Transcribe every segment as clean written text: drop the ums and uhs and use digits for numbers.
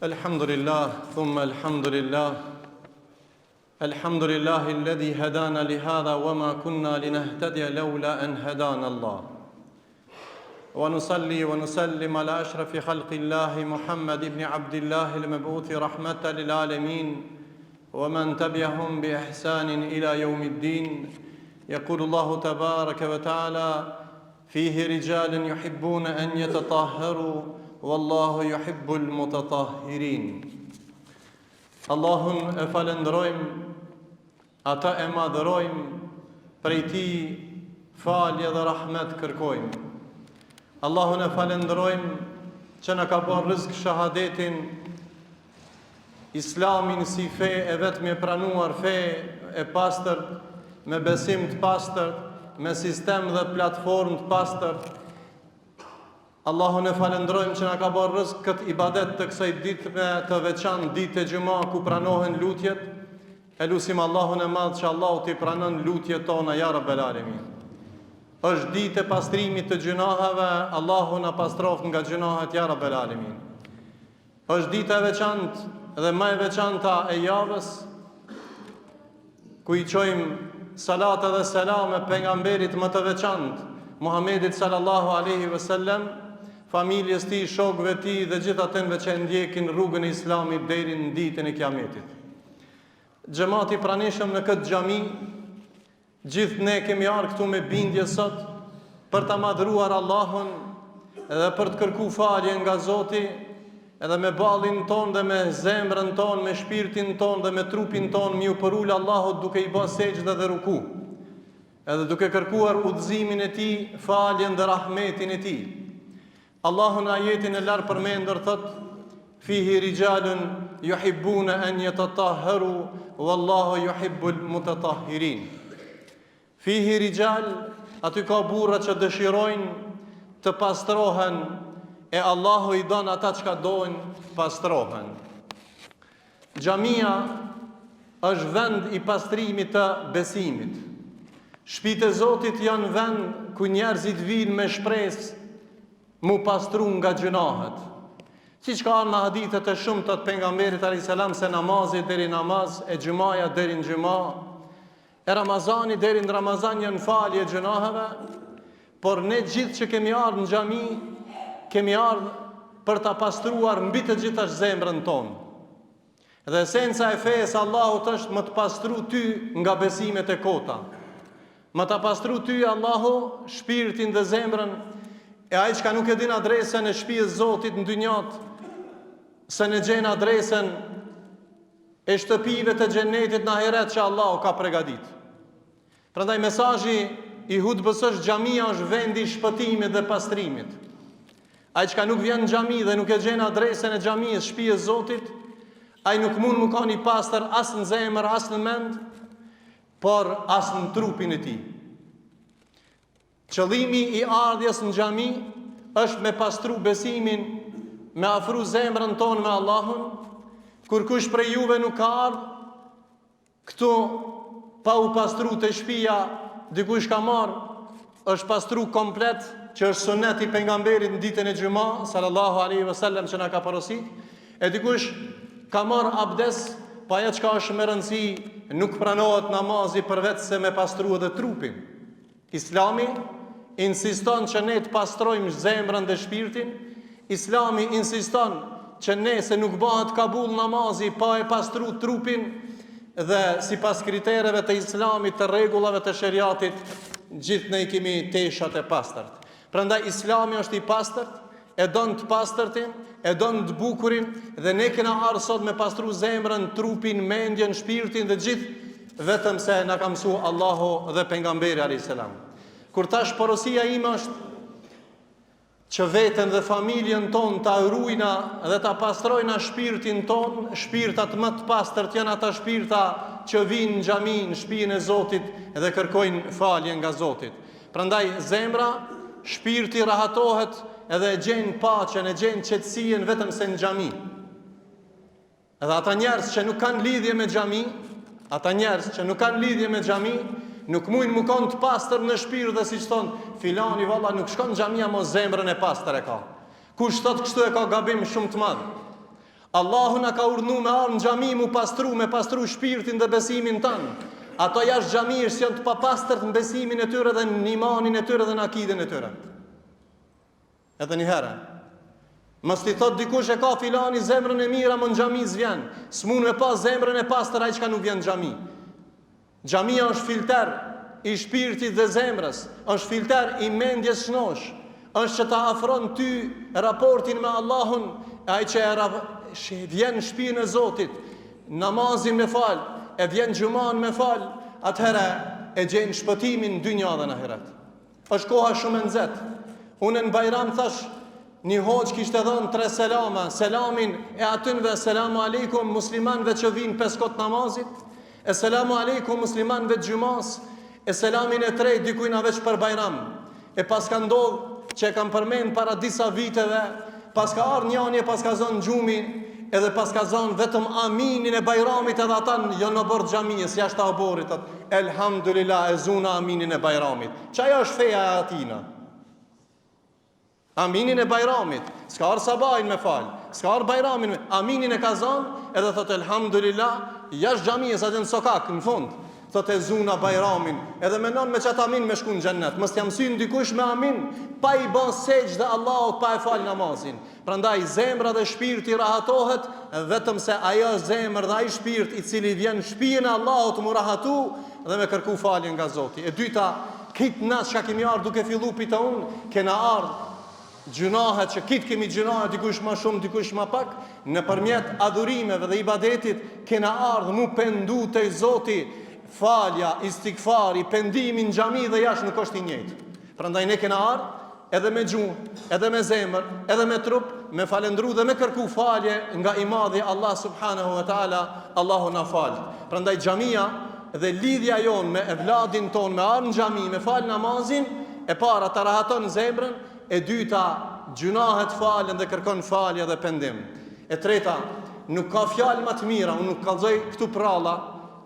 Alhamdulillah, thumma alhamdulillah. Alhamdulillah alladhi hadana li hadha wa ma kunna linahtadiya lawla an hadana Allah. Wa nusalli wa nusallim ala ashrafi khalqillahi Muhammad ibn Abdullah al-mab'uth rahmatan lil alamin wa man tabi'ahum bi ihsanin ila yawmiddin. يقول الله تبارك وتعالى فيه رجال يحبون أن يتطهروا والله يحب المتطهرين. Allahun e falendrojmë, ata e madhërojmë, prej Tij falje dhe rahmet kërkojmë. Allahun e falendrojmë që na ka bërë rrezik shahadetin, Islamin si fe e vetëm e pranuar, fe e pastërt, me besim të pastërt, me sistem dhe platformë të pastërt. Allahun e falendrojmë që na ka bërë rrezik këtë ibadet të kësaj ditë me të veçantë, ditë e xhuma ku pranohen lutjet. E lutim Allahun e Madh që Allahu t'i pranon lutjet tona ya Rabbel Alamin. Është ditë e pastrimit të gjunaheve, Allahu na pastroft nga gjunahet ya Rabbel Alamin. Është ditë e veçantë dhe më e veçanta e javës ku i çojmë salat dhe selam e pejgamberit më të veçantë, Muhammedit sallallahu alaihi wasallam, familjes tij, shokëve tij dhe gjithë atyre që ndjekin rrugën e Islamit deri në ditën e Kiametit. Xhamati pranishëm në këtë xhami, gjithë ne kemi ardhur këtu me bindje sot për ta madhruar Allahun dhe për të kërkuar falje nga Zoti, edhe me ballin ton dhe me zemrën ton, me shpirtin ton dhe me trupin ton, mi u përul Allahut duke i bërë sejdë dhe ruku, edhe duke kërkuar udhëzimin e Tij, faljen dhe rahmetin e Tij. Allahu në ajetin e larë përmendër thot: Fihi rijalun yuhibbuna an yatatahharu wallahu yuhibbul mutatahhirin. Fihi rijal, aty ka burra që dëshirojnë të pastrohen, e Allahu i don ata që ka dojnë pastrohen. Xhamia është vend i pastrimit të besimit. Shtëpitë e Zotit janë vend ku njerëzit vinë me shpresë mu pastru nga gjunahet. Siç ka në hadithet e shumta të pejgamberit alayhis salam se namazi deri namaz, e xhumaja deri në xhuma, e Ramazani deri në Ramazan janë falje e gjunaheve, por ne gjithë që kemi ardhur në xhami, kemi ardhur për ta pastruar mbi të gjitha zemrën tonë. Dhe esenca e fesë Allahut është më të pastru ty nga besimet e kota. Më të pastru ty Allahu shpirtin dhe zemrën. E ai që nuk e din adresën e shtëpisë Zotit në dynjat, se në gjen adresën e shtëpive të xhenetit në ahiret që Allahu ka përgatitur. Prandaj mesazhi i hutbës është: xhamia është vendi i shpëtimit dhe pastrimit. Ai që nuk vjen në xhami dhe nuk e gjen adresën e xhamisë, shtëpisë Zotit, ai nuk mund më kanë i pastër as në zemër, as në mend, por as në trupin e tij. Qëllimi i ardhjes në xhami është me pastru besimin, me afru zemrën tonë me Allahun. Kur kush prej juve nuk ka ardhur këtu pa u pastru të shtëpia, dikush ka marrë, është pastru komplet, që është sunet i pejgamberit në ditën e xhuma sallallahu alaihi wasallam që na ka porositur, e dikush ka marrë abdes, pa ajo çka është më rëndësi, nuk pranohet namazi përveç se me pastru edhe trupin. Islami insiston që ne të pastrojmë zemrën dhe shpirtin. Islami insiston që ne se nuk bëhet kabul namazi pa e pastru trupin, dhe sipas kritereve të Islamit, të rregullave të shariatit, gjithë ne kemi teshat e pastërt. Prandaj Islami është i pastërt, e don të pastërtin, e don të bukurin, dhe ne kena ardhur sot me pastru zemrën, trupin, mendjen, shpirtin dhe gjithë, vetëm se na ka mësuar Allahu dhe pejgamberi alayhis salam. Kur tash porosia ime është që veten dhe familjen tonë ta ruajna dhe ta pastrojna shpirtin tonë. Shpirtat më të pastërt janë ata shpirta që vinë në xhami, në shtëpinë e Zotit dhe kërkojnë falje nga Zoti. Prandaj zemra, shpirti rahatohet edhe e gjen paqen, e gjen qetësinë vetëm se në xhami. Edhe ata njerëz që nuk kanë lidhje me xhami, nuk mujnë më kanë të pastër në shpirt, dhe siç thon filani, valla nuk shkon në xhamia, mo zemrën e pastër e ka. Kush thot kështu e ka gabim shumë të madh. Allahu na ka urdhëruar me ardh në xhami mu pastru shpirtin dhe besimin tanë. Ato jashtë xhamisë janë të papastërt në besimin e tyre dhe në imanin e tyre dhe në akiden e tyre. Edhe një herë, mos ti thot dikush e ka filani zemrën e mirë, më në xhami s'vjen. S'mund me pas zemrën e pastër ai çka nuk vjen në xhami. Xhamia është filter i shpirtit dhe zemrës, është filter i mendjes shnosh, është që ta afron ty raportin me Allahun, ai që vjen në shtëpinë e Zotit, namazin me fal, e vjen xhuman me fal, atëherë e gjen shpëtimin dynja dhe në ahiret. Është koha shumë e nxehtë. Unë në Bajram thash, një hoxh kishte dhënë 3 selama, selamin e atynve, selamu aleikum muslimanëve që vinë 5 kot namazit, e selamu aleikum muslimanëve të xhumas, e selamin e 3 dikujt na veç për Bajram. E pas ka ndodhur që e kam përmend para disa viteve, pas ka ardhur njëri e pas ka zonë xhumi, edhe pas ka zonë vetëm aminin e Bajramit, edhe ata jo në bord xhamisë, jashtë oborit, elhamdulillah e zuna aminin e Bajramit. Çaja është feja e atina. Aminin e Bajramit, s'ka arë sabajnë me falë, s'ka arë Bajramin me, aminin e ka zonë, edhe thot elhamdulillah, jashtë xhamisë atë në sokak, në fund, thot e zuna Bajramin, edhe menon me qatë amin me shku në xhennet, mës t'jam sy ndikush me amin, pa i ban sejdë dhe Allahut, pa e falë namazin. Prandaj zemra dhe shpirti rahatohet, vetëm se ajo zemër dhe ai shpirt i cili vjen shpijën e Allahut mu rahatu, dhe me kërku faljen nga Zoti. E dyta, kitë nas që kemi ardhë duke fillu pita unë, kena ardhë gjunahet që kitë kemi gjunahet dikush ma shumë, dikush ma pak, në përmjet adhurimeve dhe ibadetit, kena ardhë mu pendu të i Zoti, falja, istikfari, pendimi në xhami dhe jashtë nuk është i njëjtë. Prandaj ne kena ardhë, edhe me gjuhë, edhe me zemër, edhe me trup, me falendru dhe me kërku falje nga i madhi Allah subhanahu wa ta'ala, Allahu na falë. Prandaj xhamia dhe lidhja jonë me evladin ton, me ardhë në xhami, me falë namazin, e para të rahaton zemrën, e dyta gjunahet falen dhe kërkon falje dhe pendim. E treta, nuk ka fjalë më të mira, unë nuk kallzoj këtu pralla,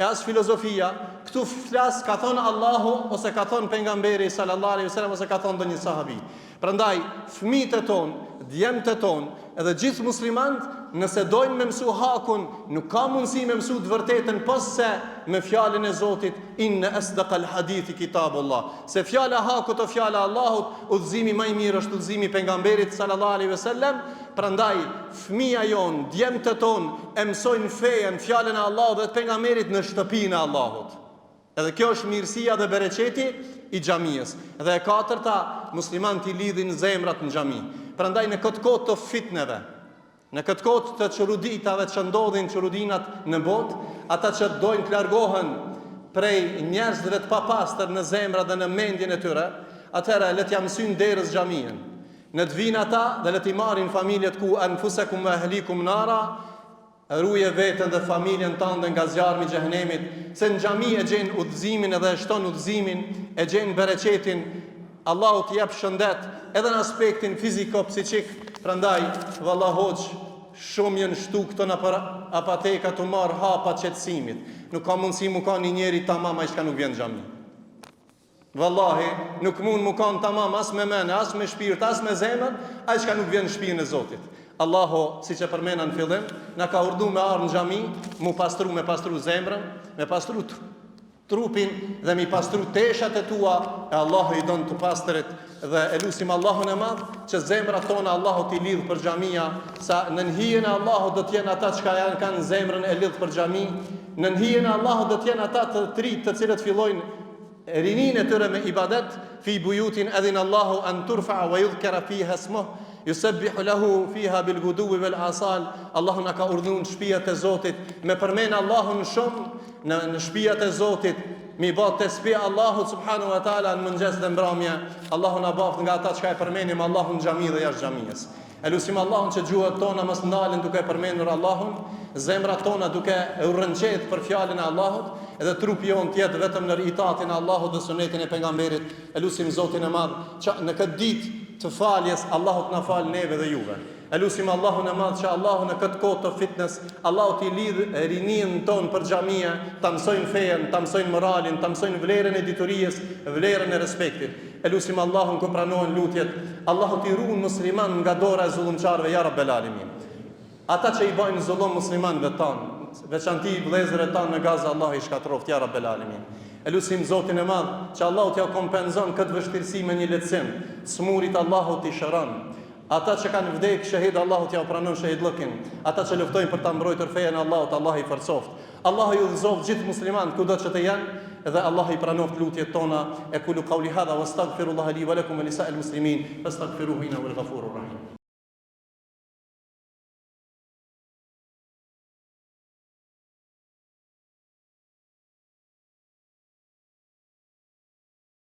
e as filozofia, këtu flas ka thonë Allahu ose ka thonë pejgamberi sallallahu alaihi wasallam ose ka thonë ndonjë sahabi. Prandaj fëmijët e ton, djemtë e ton, edhe gjithë muslimanët, nëse dojnë me mësu hakun, nuk ka mundësi me mësu të vërtetën se me fjalën e Zotit, inna asdaqal hadithi kitabullah. Se fjala hakut o fjala Allahut, udhëzimi më i mirë është udhëzimi i pejgamberit sallallahu alaihi wasallam. Prandaj fëmia jon, djemtë e ton e mësojnë fejen, fjalën e Allahut dhe të pejgamberit në shtëpinë e Allahut. Edhe kjo është mirësia dhe bereqeti i xhamisë. Dhe e katërta, muslimanët i lidhin zemrat në xhami. Prandaj në këtë kohë të fitneve, në këtë kohë të çruditave që ndodhin çrudinat në botë, ata që dojnë të largohen prej njerëzve të papastër në zemra dhe në mendjen e tyre, atëherë le t'ja mësojnë derës xhamien. Në të vinë ata dhe le t'i marrin familjet ku anfusakum wa ahlikum nara, ruje vetën dhe familjen tënde nga zjarmi i xhehenemit, se në xhami e gjen udhëzimin edhe e shton udhëzimin, e gjen bereqetin, Allahu t'i jap shëndet edhe në aspektin fiziko-psiqik. Prandaj vallahu hoxh, shumë janë shtu këto në apateka të marr hapa qetësimit. Nuk ka mundësi mu ka një njeri tamam ai që nuk vjen në xhami. Wallahi, nuk mund mu kanë tamam as me mene, as me shpirt, as me zemër, ai që nuk vjen në shtëpinë e Zotit. Allahu, siç e përmenda në fillim, na ka urdhëruar me ardh në xhami, me pastru zemrën, me pastru trupin dhe me pastru teshat e tua, e Allahu i don të pastrit dhe e lutim Allahun e Madh që zemrat tona Allahu t'i lidh për xhamia, sa në hijen e Allahut do të jenë ata që kanë zemrën e lidh për xhami, në hijen e Allahut do të jenë ata të trit të cilët fillojnë rinin e tyre me ibadet, fi bujutin edhin Allahu an turfa wa yudhkara fiha ismuh, yusabbihu lahu fiha bil guduwi wal asal. Allahu na ka urdhëruar në shtëpiat e Zotit me përmend Allahun shumë, në shtëpiat e Zotit mi bë tesbih Allahut subhanahu wa taala në mëngjes dhe mbrëmje. Allahu na baft nga ata që e përmendim Allahun në xhami dhe jashtë xhamisë. Elusim Allahun që gjuhët tona mos ndalen duke përmendur Allahun, zemrat tona duke urrënqet për fjalën e Allahut, edhe trupi jon të jetë vetëm në itatin e Allahut dhe sunetin e pejgamberit. Elusim Zotin e Madh që në këtë ditë të faljes Allahut na fal neve dhe juve. Elusim Allahun e Madh që Allahu në këtë kohë të fitnes, Allahu t'i lidh rinin ton për xhamia, ta mësojnë fejen, ta mësojnë moralin, ta mësojnë vlerën e diturisë, vlerën e respektit. Elusim Allahun ku pranohen lutjet, Allahu t'i ruan musliman nga dora e zullumçarëve ya rabbel alamin. ata që i bajnë zullum muslimanëve tanë, veçanti vëllezërve tanë në Gazë, Allah i shkatroft, ja Rabbel Alamin. E lusim Zotin e Madh që Allahu t'ja kompenzon këtë vështirësi me një lehtësim, smurit Allahu t'i shëron. Ata që kanë vdekë shahid, Allahu t'ja pranon shahidllëkin. Ata që luftojnë për ta mbrojtur fejen e Allahut, Allah i forcoft. Allah i udhëzoft gjithë muslimanët kudo që të janë, dhe Allah i pranoft lutjet tona. E kulu qawli hadha wastaghfirullaha li wa lakum wa lisa'il muslimin fastaghfiruhu innahu al-ghafurur rahim.